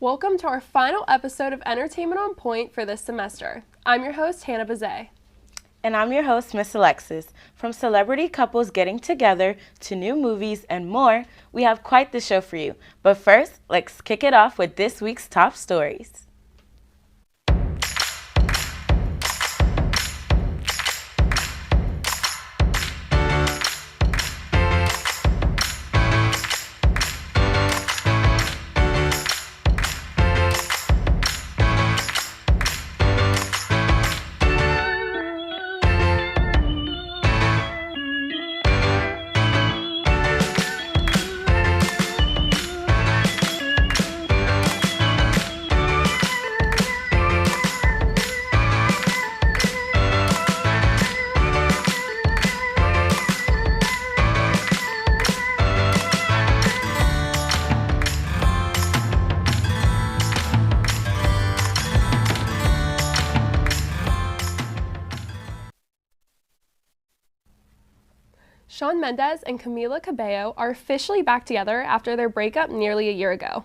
Welcome to our final episode of Entertainment on Point for this semester. I'm your host, Hannah Bazet. And I'm your host, Miss Alexis. From celebrity couples getting together to new movies and more, we have quite the show for you. But first, let's kick it off with this week's top stories. Shawn Mendes and Camila Cabello are officially back together after their breakup nearly a year ago.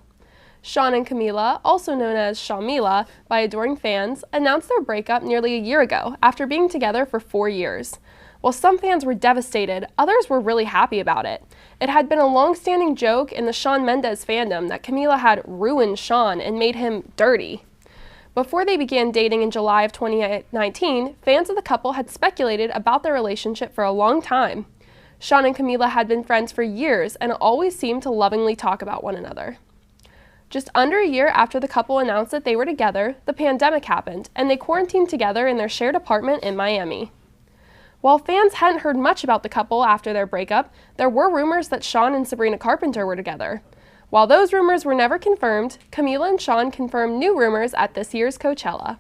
Shawn and Camila, also known as Shawmila by adoring fans, announced their breakup nearly a year ago after being together for 4 years. While some fans were devastated, others were really happy about it. It had been a long-standing joke in the Shawn Mendes fandom that Camila had ruined Shawn and made him dirty. Before they began dating in July of 2019, fans of the couple had speculated about their relationship for a long time. Shawn and Camila had been friends for years and always seemed to lovingly talk about one another. Just under a year after the couple announced that they were together, the pandemic happened, and they quarantined together in their shared apartment in Miami. While fans hadn't heard much about the couple after their breakup, there were rumors that Shawn and Sabrina Carpenter were together. While those rumors were never confirmed, Camila and Shawn confirmed new rumors at this year's Coachella.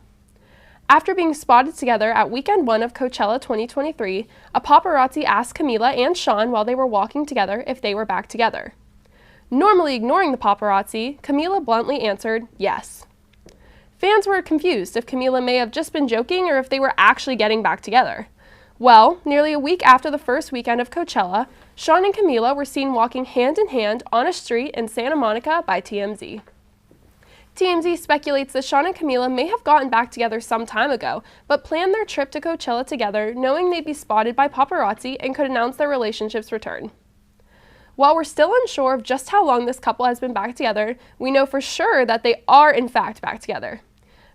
After being spotted together at weekend one of Coachella 2023, a paparazzi asked Camila and Shawn while they were walking together if they were back together. Normally ignoring the paparazzi, Camila bluntly answered yes. Fans were confused if Camila may have just been joking or if they were actually getting back together. Well, nearly a week after the first weekend of Coachella, Shawn and Camila were seen walking hand in hand on a street in Santa Monica by TMZ. TMZ speculates that Shawn and Camila may have gotten back together some time ago, but planned their trip to Coachella together knowing they'd be spotted by paparazzi and could announce their relationship's return. While we're still unsure of just how long this couple has been back together, we know for sure that they are in fact back together.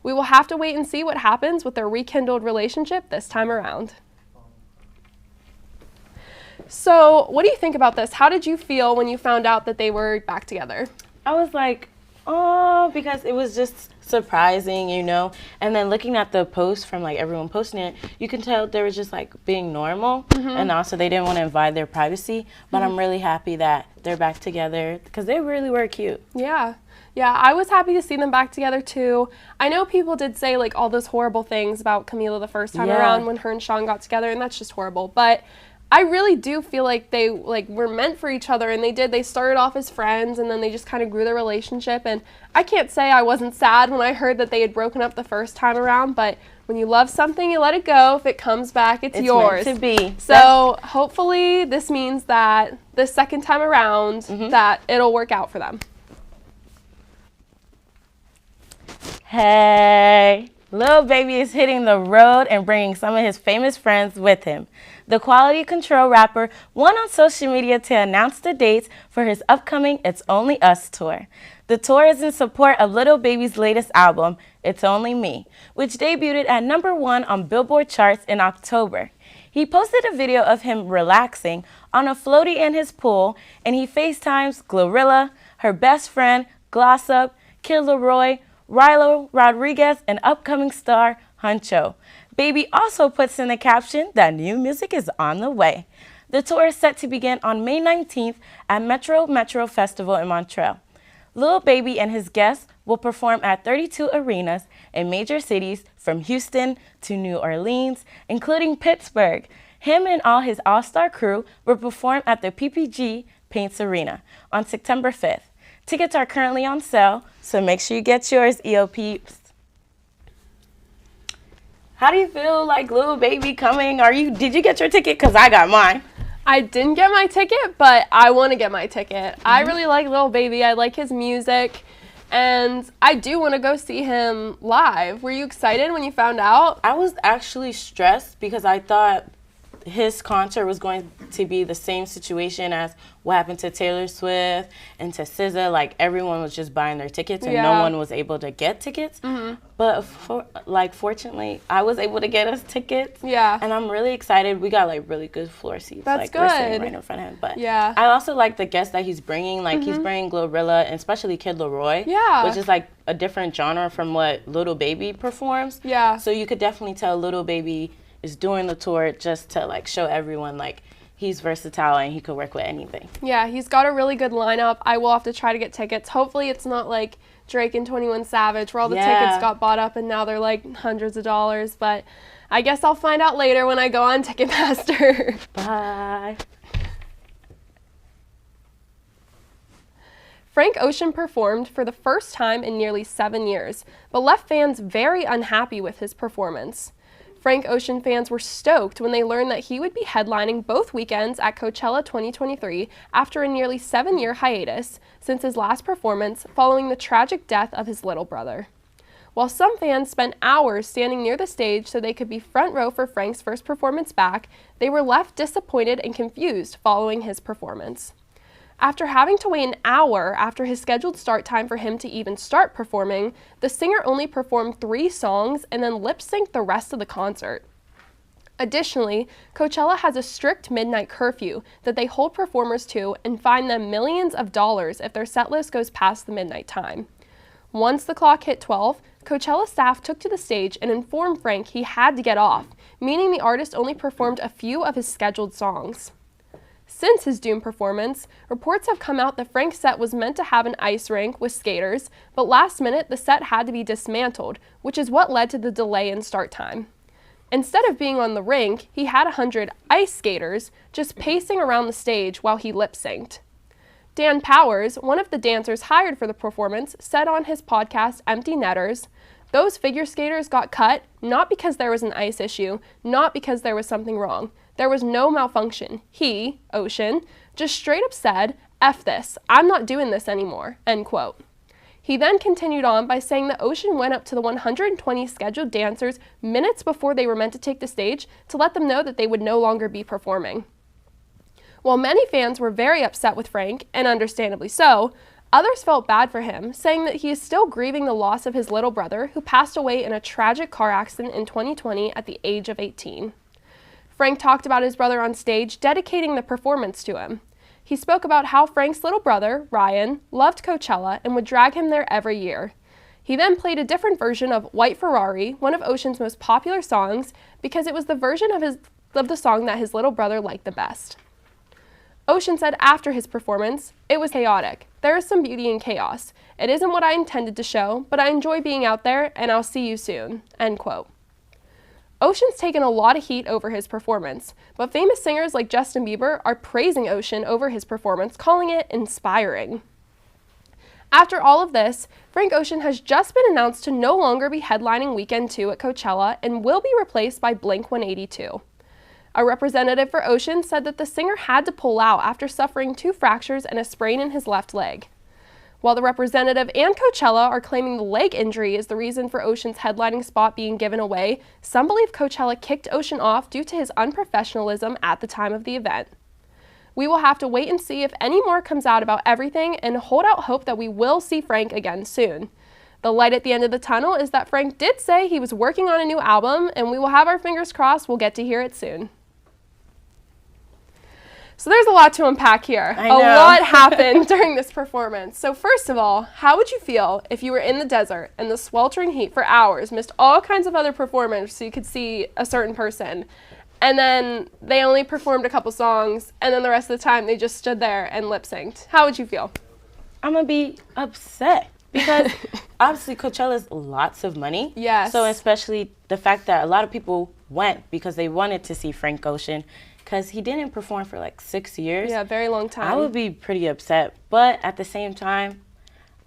We will have to wait and see what happens with their rekindled relationship this time around. So, what do you think about this? How did you feel when you found out that they were back together? I was like, oh, because it was just surprising, and then looking at the post from everyone posting it, you can tell they were just being normal, and also they didn't want to invade their privacy, but I'm really happy that they're back together because they really were cute. Yeah, I was happy to see them back together too. I know people did say all those horrible things about Camila the first time around when her and Shawn got together, and that's just horrible, but I really do feel like they were meant for each other, and they started off as friends, and then they just kind of grew their relationship, and I can't say I wasn't sad when I heard that they had broken up the first time around, but when you love something, you let it go. If it comes back, it's yours. Meant to be. So hopefully this means that the second time around that it'll work out for them. Hey, Lil Baby is hitting the road and bringing some of his famous friends with him. The Quality Control rapper went on social media to announce the dates for his upcoming It's Only Us tour. The tour is in support of Lil Baby's latest album, It's Only Me, which debuted at #1 on Billboard charts in October. He posted a video of him relaxing on a floaty in his pool, and he FaceTimes Glorilla, her best friend, Glossop, Kid Laroi, Rilo Rodriguez, and upcoming star Huncho. Baby also puts in the caption that new music is on the way. The tour is set to begin on May 19th at Metro Festival in Montreal. Lil Baby and his guests will perform at 32 arenas in major cities from Houston to New Orleans, including Pittsburgh. Him and all his all-star crew will perform at the PPG Paints Arena on September 5th. Tickets are currently on sale, so make sure you get yours, EOPs. How do you feel like Lil Baby coming? Did you get your ticket? Because I got mine. I didn't get my ticket, but I want to get my ticket. I really like Lil Baby. I like his music. And I do want to go see him live. Were you excited when you found out? I was actually stressed because I thought his concert was going to be the same situation as what happened to Taylor Swift and to SZA. Like, everyone was just buying their tickets and no one was able to get tickets. But fortunately, I was able to get us tickets. Yeah. And I'm really excited. We got like really good floor seats. That's like, good. We're sitting right in front of him. But yeah. I also like the guests that he's bringing. Like, he's bringing Glorilla and especially Kid Laroi. Yeah. Which is like a different genre from what Lil Baby performs. Yeah. So you could definitely tell Lil Baby is doing the tour just to like show everyone like he's versatile and he could work with anything. Yeah, he's got a really good lineup. I will have to try to get tickets. Hopefully it's not like Drake and 21 Savage where all the tickets got bought up and now they're like hundreds of dollars. But I guess I'll find out later when I go on Ticketmaster. Bye. Frank Ocean performed for the first time in nearly 7 years, but left fans very unhappy with his performance. Frank Ocean fans were stoked when they learned that he would be headlining both weekends at Coachella 2023 after a nearly 7-year hiatus since his last performance following the tragic death of his little brother. While some fans spent hours standing near the stage so they could be front row for Frank's first performance back, they were left disappointed and confused following his performance. After having to wait an hour after his scheduled start time for him to even start performing, the singer only performed 3 songs and then lip-synced the rest of the concert. Additionally, Coachella has a strict midnight curfew that they hold performers to and fine them millions of dollars if their set list goes past the midnight time. Once the clock hit 12, Coachella staff took to the stage and informed Frank he had to get off, meaning the artist only performed a few of his scheduled songs. Since his Doom performance, reports have come out that Frank's set was meant to have an ice rink with skaters, but last minute the set had to be dismantled, which is what led to the delay in start time. Instead of being on the rink, he had 100 ice skaters just pacing around the stage while he lip-synced. Dan Powers, one of the dancers hired for the performance, said on his podcast Empty Netters, "Those figure skaters got cut not because there was an ice issue, not because there was something wrong. There was no malfunction. He, Ocean, just straight up said, 'F this, I'm not doing this anymore,'" end quote. He then continued on by saying that Ocean went up to the 120 scheduled dancers minutes before they were meant to take the stage to let them know that they would no longer be performing. While many fans were very upset with Frank, and understandably so, others felt bad for him, saying that he is still grieving the loss of his little brother who passed away in a tragic car accident in 2020 at the age of 18. Frank talked about his brother on stage, dedicating the performance to him. He spoke about how Frank's little brother, Ryan, loved Coachella and would drag him there every year. He then played a different version of White Ferrari, one of Ocean's most popular songs, because it was the version of the song that his little brother liked the best. Ocean said after his performance, "It was chaotic. There is some beauty in chaos. It isn't what I intended to show, but I enjoy being out there, and I'll see you soon," end quote. Ocean's taken a lot of heat over his performance, but famous singers like Justin Bieber are praising Ocean over his performance, calling it inspiring. After all of this, Frank Ocean has just been announced to no longer be headlining Weekend 2 at Coachella and will be replaced by Blink-182. A representative for Ocean said that the singer had to pull out after suffering 2 fractures and a sprain in his left leg. While the representative and Coachella are claiming the leg injury is the reason for Ocean's headlining spot being given away, some believe Coachella kicked Ocean off due to his unprofessionalism at the time of the event. We will have to wait and see if any more comes out about everything and hold out hope that we will see Frank again soon. The light at the end of the tunnel is that Frank did say he was working on a new album, and we will have our fingers crossed we'll get to hear it soon. So there's a lot to unpack here. I know. A lot happened during this performance. So first of all, how would you feel if you were in the desert in the sweltering heat for hours, missed all kinds of other performers so you could see a certain person, and then they only performed a couple songs, and then the rest of the time they just stood there and lip-synced? How would you feel? I'm going to be upset because obviously Coachella's lots of money. Yes. So especially the fact that a lot of people went because they wanted to see Frank Ocean, because he didn't perform for like 6 years. Yeah, very long time. I would be pretty upset. But at the same time,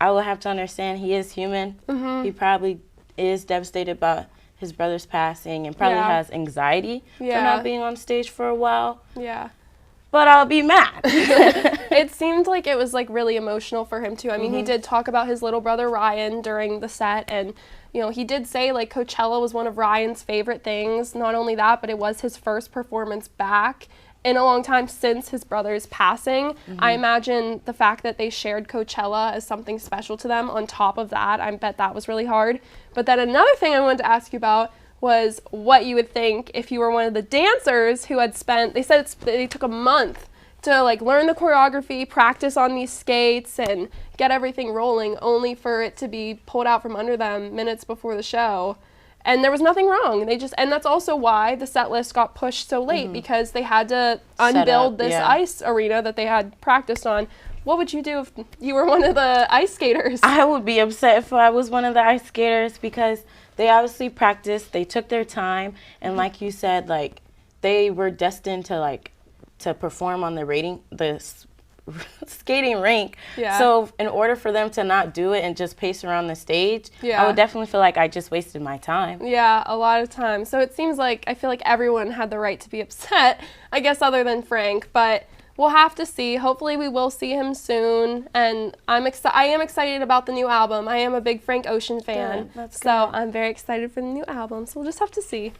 I would have to understand he is human. Mm-hmm. He probably is devastated about his brother's passing and probably has anxiety for not being on stage for a while. Yeah. But I'll be mad. it seemed like it was like really emotional for him too. I mean, he did talk about his little brother Ryan during the set, and he did say like Coachella was one of Ryan's favorite things. Not only that, but it was his first performance back in a long time since his brother's passing. I imagine the fact that they shared Coachella as something special to them. On top of that, I bet that was really hard. But then another thing I wanted to ask you about was what you would think if you were one of the dancers who had spent, they said they took a month to like learn the choreography, practice on these skates, and get everything rolling, only for it to be pulled out from under them minutes before the show. And there was nothing wrong. And that's also why the set list got pushed so late, because they had to unbuild this ice arena that they had practiced on. What would you do if you were one of the ice skaters? I would be upset if I was one of the ice skaters, because they obviously practiced, they took their time, and like you said, like they were destined to perform on the skating rink. Yeah. So in order for them to not do it and just pace around the stage, I would definitely feel like I just wasted my time. Yeah, a lot of time. So it seems like I feel like everyone had the right to be upset, I guess, other than Frank, but we'll have to see. Hopefully we will see him soon, and I am excited about the new album. I am a big Frank Ocean fan. That's so good. I'm very excited for the new album. So we'll just have to see.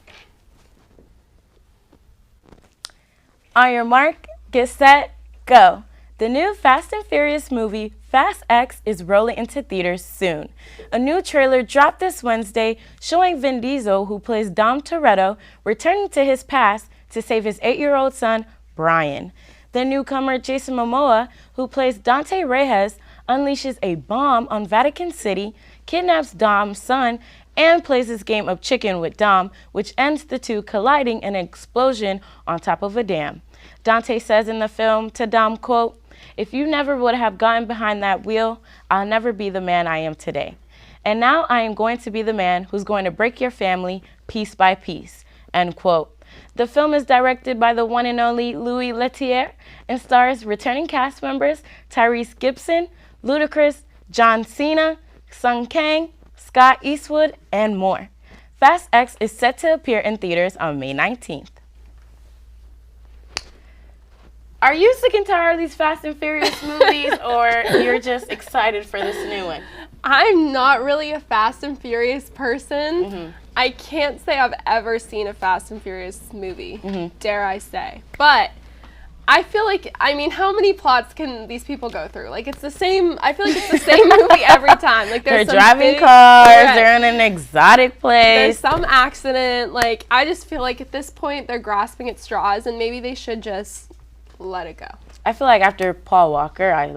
On your mark, get set, go. The new Fast and Furious movie, Fast X, is rolling into theaters soon. A new trailer dropped this Wednesday showing Vin Diesel, who plays Dom Toretto, returning to his past to save his 8-year-old son, Brian. The newcomer Jason Momoa, who plays Dante Reyes, unleashes a bomb on Vatican City, kidnaps Dom's son, and plays this game of chicken with Dom, which ends the two colliding in an explosion on top of a dam. Dante says in the film to Dom, quote, "If you never would have gotten behind that wheel, I'll never be the man I am today. And now I am going to be the man who's going to break your family piece by piece," end quote. The film is directed by the one and only Louis Leterrier and stars returning cast members Tyrese Gibson, Ludacris, John Cena, Sung Kang, Scott Eastwood, and more. Fast X is set to appear in theaters on May 19th. Are you sick and tired of these Fast and Furious movies, or you're just excited for this new one? I'm not really a Fast and Furious person. I can't say I've ever seen a Fast and Furious movie, dare I say. But I feel like, I mean, how many plots can these people go through? Like, it's the same, I feel like it's the same movie every time. Like, they're driving cars, they're in an exotic place. There's some accident. Like, I just feel like at this point, they're grasping at straws, and maybe they should just let it go. I feel like after Paul Walker, I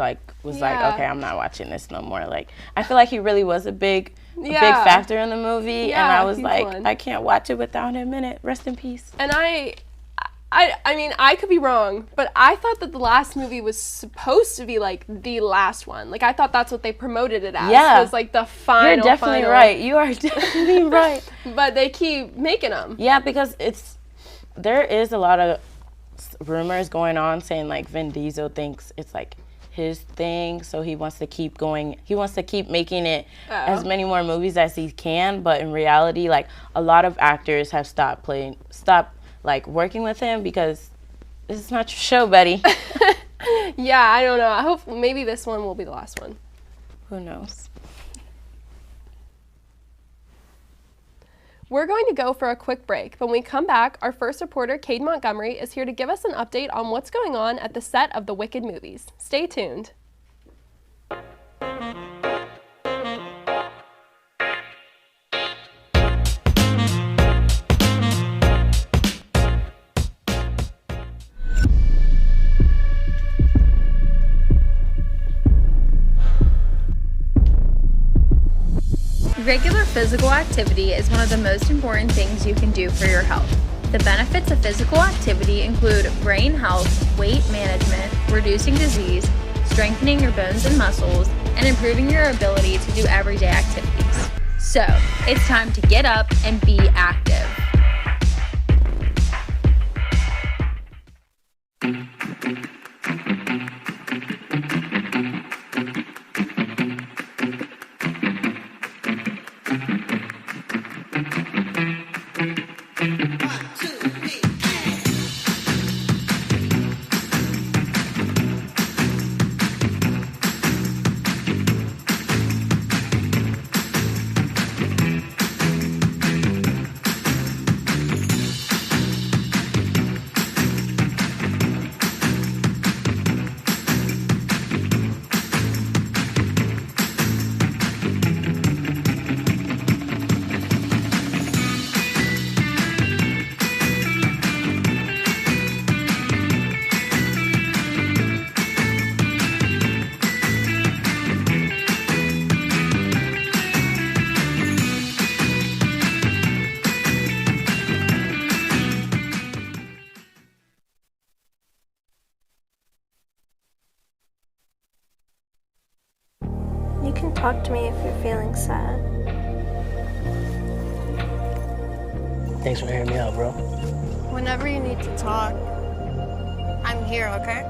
was like, okay, I'm not watching this no more. Like, I feel like he really was a big factor in the movie, and I was like, I can't watch it without him in it. Rest in peace. And I mean, I could be wrong, but I thought that the last movie was supposed to be like the last one. Like, I thought that's what they promoted it as. Yeah. It was like the final. You're definitely right. You are definitely right. But they keep making them. Yeah, because there is a lot of rumors going on saying like Vin Diesel thinks it's like his thing, so he wants to keep going. He wants to keep making it as many more movies as he can, but in reality, like, a lot of actors have stopped like working with him because this is not your show, buddy. Yeah, I don't know. I hope maybe this one will be the last one. Who knows? We're going to go for a quick break. When we come back, our first reporter, Cade Montgomery, is here to give us an update on what's going on at the set of the Wicked movies. Stay tuned. Regular physical activity is one of the most important things you can do for your health. The benefits of physical activity include brain health, weight management, reducing disease, strengthening your bones and muscles, and improving your ability to do everyday activities. So, it's time to get up and be active. You can talk to me if you're feeling sad. Thanks for hearing me out, bro. Whenever you need to talk, I'm here, okay?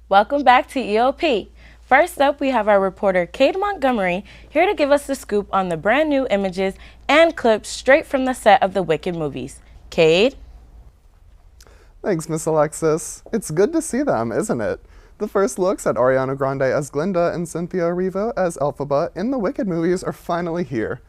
Welcome back to EOP. First up, we have our reporter, Cade Montgomery, here to give us the scoop on the brand new images and clips straight from the set of the Wicked movies. Cade? Thanks, Miss Alexis. It's good to see them, isn't it? The first looks at Ariana Grande as Glinda and Cynthia Erivo as Elphaba in the Wicked movies are finally here.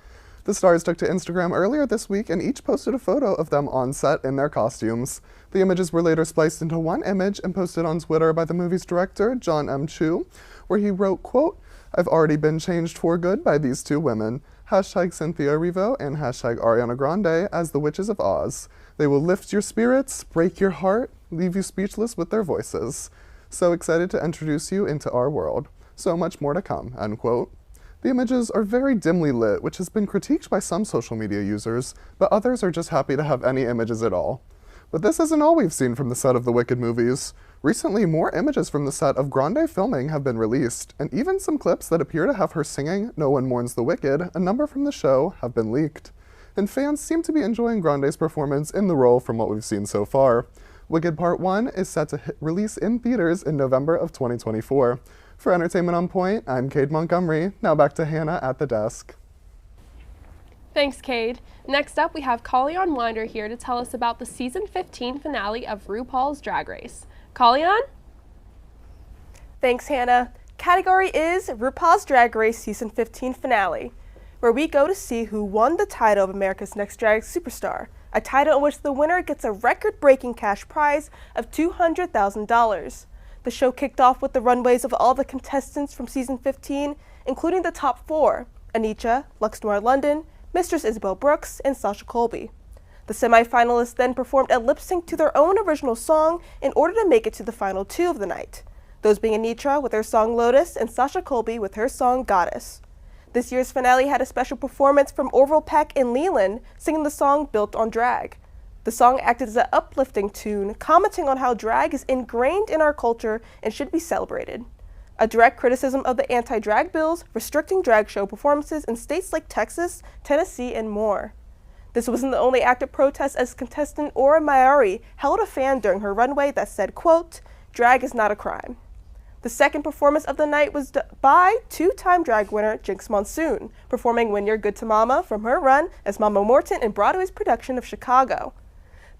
The stars took to Instagram earlier this week and each posted a photo of them on set in their costumes. The images were later spliced into one image and posted on Twitter by the movie's director, John M. Chu, where he wrote, quote, "I've already been changed for good by these two women. Hashtag Cynthia Erivo and hashtag Ariana Grande as the Witches of Oz. They will lift your spirits, break your heart, leave you speechless with their voices. So excited to introduce you into our world. So much more to come," end quote. The images are very dimly lit, which has been critiqued by some social media users, but others are just happy to have any images at all. But this isn't all we've seen from the set of the Wicked movies. Recently, more images from the set of Grande filming have been released, and even some clips that appear to have her singing No One Mourns the Wicked, a number from the show, have been leaked. And fans seem to be enjoying Grande's performance in the role from what we've seen so far. Wicked Part 1 is set to release in theaters in November of 2024. For Entertainment on Point, I'm Cade Montgomery. Now back to Hannah at the desk. Thanks, Cade. Next up, we have Kalyan Winder here to tell us about the season 15 finale of RuPaul's Drag Race. Kalyan? Thanks, Hannah. Category is RuPaul's Drag Race season 15 finale, where we go to see who won the title of America's Next Drag Superstar, a title in which the winner gets a record-breaking cash prize of $200,000. The show kicked off with the runways of all the contestants from season 15, including the top four, Anitra, Lux Noir London, Mistress Isabel Brooks, and Sasha Colby. The semi-finalists then performed a lip-sync to their own original song in order to make it to the final two of the night, those being Anitra with her song Lotus and Sasha Colby with her song Goddess. This year's finale had a special performance from Orville Peck and Leland singing the song Built on Drag. The song acted as an uplifting tune, commenting on how drag is ingrained in our culture and should be celebrated. A direct criticism of the anti-drag bills restricting drag show performances in states like Texas, Tennessee, and more. This wasn't the only act of protest, as contestant Aura Mayari held a fan during her runway that said, quote, "Drag is not a crime." The second performance of the night was by two-time drag winner Jinx Monsoon, performing When You're Good to Mama from her run as Mama Morton in Broadway's production of Chicago.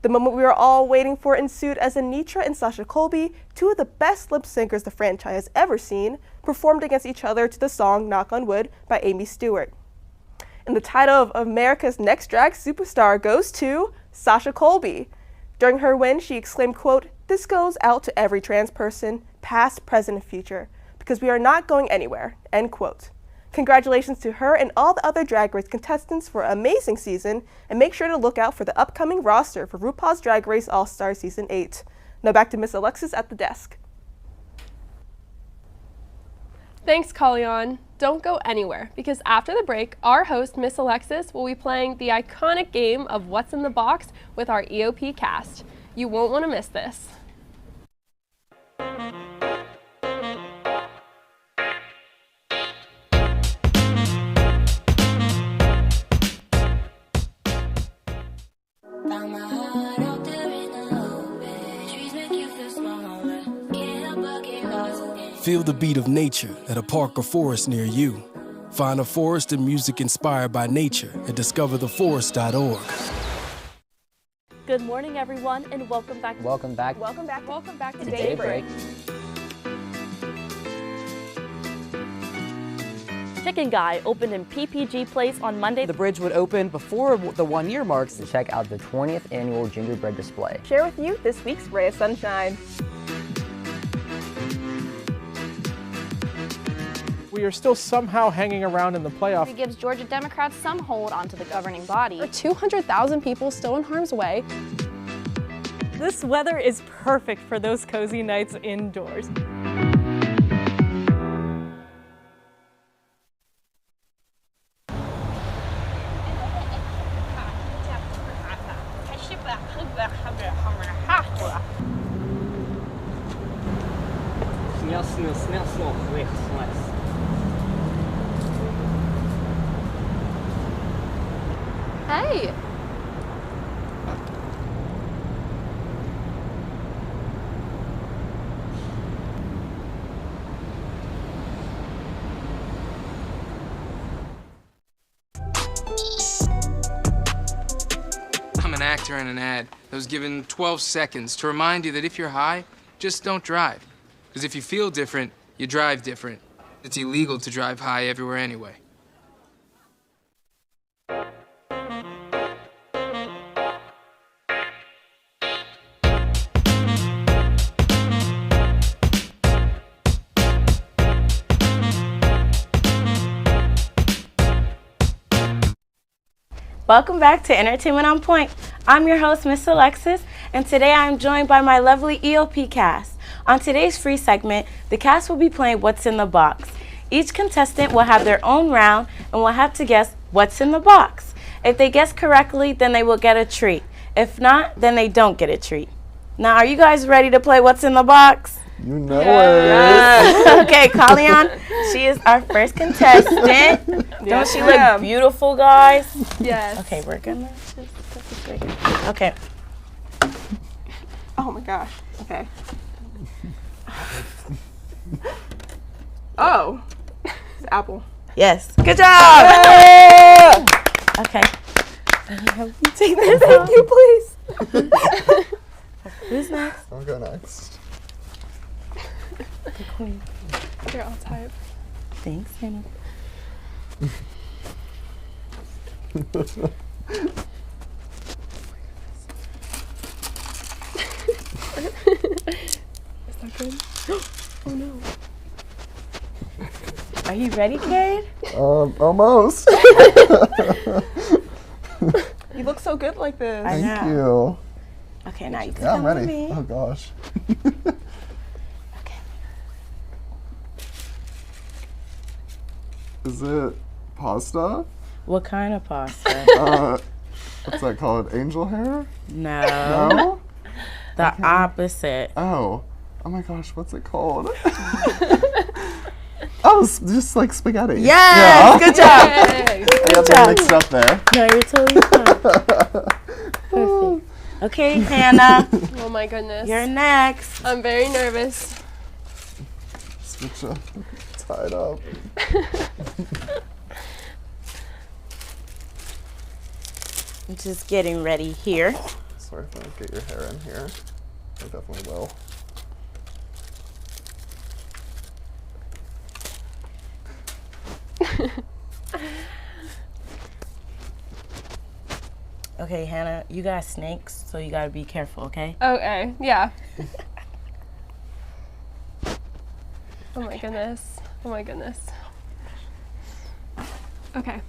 The moment we were all waiting for ensued as Anitra and Sasha Colby, two of the best lip syncers the franchise has ever seen, performed against each other to the song Knock on Wood by Amy Stewart. And the title of America's Next Drag Superstar goes to Sasha Colby. During her win, she exclaimed, quote, "This goes out to every trans person, past, present, and future, because we are not going anywhere," end quote. Congratulations to her and all the other Drag Race contestants for an amazing season, and make sure to look out for the upcoming roster for RuPaul's Drag Race All-Star Season 8. Now back to Miss Alexis at the desk. Thanks, Kalyan. Don't go anywhere, because after the break, our host, Miss Alexis, will be playing the iconic game of What's in the Box with our EOP cast. You won't want to miss this. Feel the beat of nature at a park or forest near you. Find a forest and music inspired by nature at discovertheforest.org. Good morning, everyone, and welcome back. Welcome back to Daybreak. Chicken Guy opened in PPG Place on Monday. The bridge would open before the 1 year marks to check out the 20th annual gingerbread display. Share with you this week's Ray of Sunshine. We are still somehow hanging around in the playoffs. It gives Georgia Democrats some hold onto the governing body. 200,000 people still in harm's way. This weather is perfect for those cozy nights indoors. Hey. I'm an actor in an ad that was given 12 seconds to remind you that if you're high, just don't drive. Because if you feel different, you drive different. It's illegal to drive high everywhere anyway. Welcome back to Entertainment on Point. I'm your host, Miss Alexis, and today I'm joined by my lovely EOP cast. On today's free segment, the cast will be playing What's in the Box. Each contestant will have their own round and will have to guess what's in the box. If they guess correctly, then they will get a treat. If not, then they don't get a treat. Now, are you guys ready to play What's in the Box? You know it. Okay, Kalian, she is our first contestant. Don't she look beautiful, guys? Yes. Okay, we're gonna just okay. Oh my gosh. Okay. Oh. It's apple. Yes. Good job. Okay. Take this. Thank you, please. Who's next? I'll go next. The queen. You're all type. Thanks, Hannah. Is that good? Oh no. Are you ready, Cade? Almost. You look so good like this. Thank you. Okay, now you can Yeah, come I'm with ready. me. Oh gosh. Okay. Is it pasta? What kind of pasta? What's that called? Angel hair? No. No? The opposite. Oh. Oh my gosh, what's it called? Oh, it's just like spaghetti. Yes! Yeah. Good job! Yay. I got them mixed up there. No, you're totally fine. Perfect. Okay, Hannah. Oh my goodness. You're next. I'm very nervous. Switch up. Tied up. I'm just getting ready here. Sorry if I don't get your hair in here. I definitely will. Okay, Hannah, you got snakes, so you gotta be careful, okay? Okay, yeah. Oh my goodness. Oh my goodness. Okay.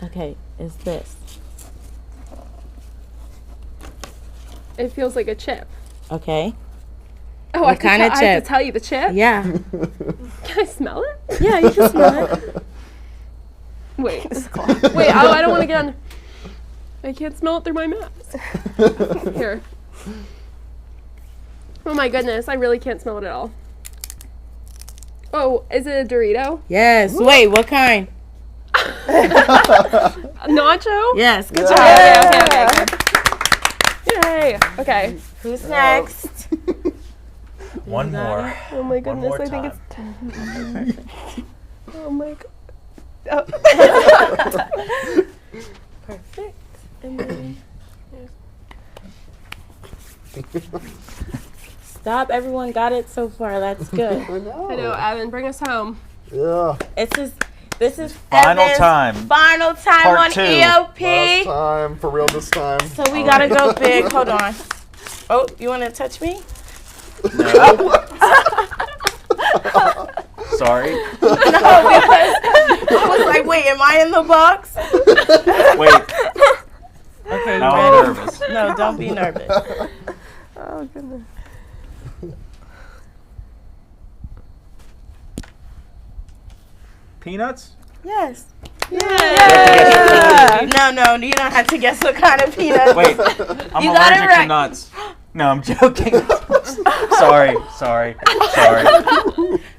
Okay, is this? It feels like a chip. Okay. Oh, What kind of I have chip? to tell you the chip? Yeah. Can I smell it? Yeah, you can smell it. Wait. Wait, oh, I don't want to get on. I can't smell it through my mask. Here. Oh my goodness, I really can't smell it at all. Oh, is it a Dorito? Yes. Wait, what kind? Nacho? Yes. Good Okay, job. Yay. Okay. Who's next? One more. Oh my One goodness, more I think time. it's. Oh my god. Oh. Perfect. And then stop. Everyone got it so far. That's good. I know. I know, Evan, bring us home. Yeah. This is Final Evan's time. Final time Part on 2. EOP. Last time, for real this time. So we gotta go big. Hold on. Oh, you wanna touch me? No. Sorry. No, because I was like, wait, am I in the box? Wait. Okay, Now you I'm ready? nervous. No, don't be nervous. Oh, goodness. Peanuts? Yes. Yeah. No, you don't have to guess what kind of peanuts. Wait, I'm You got it allergic right. to nuts. No, I'm joking. sorry.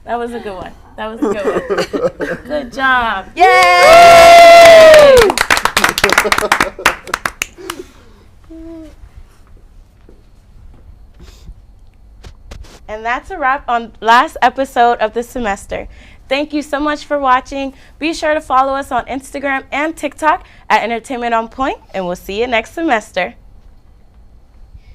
That was a good one. Good job. Yay! And that's a wrap on last episode of the semester. Thank you so much for watching. Be sure to follow us on Instagram and TikTok at Entertainment on Point, and we'll see you next semester.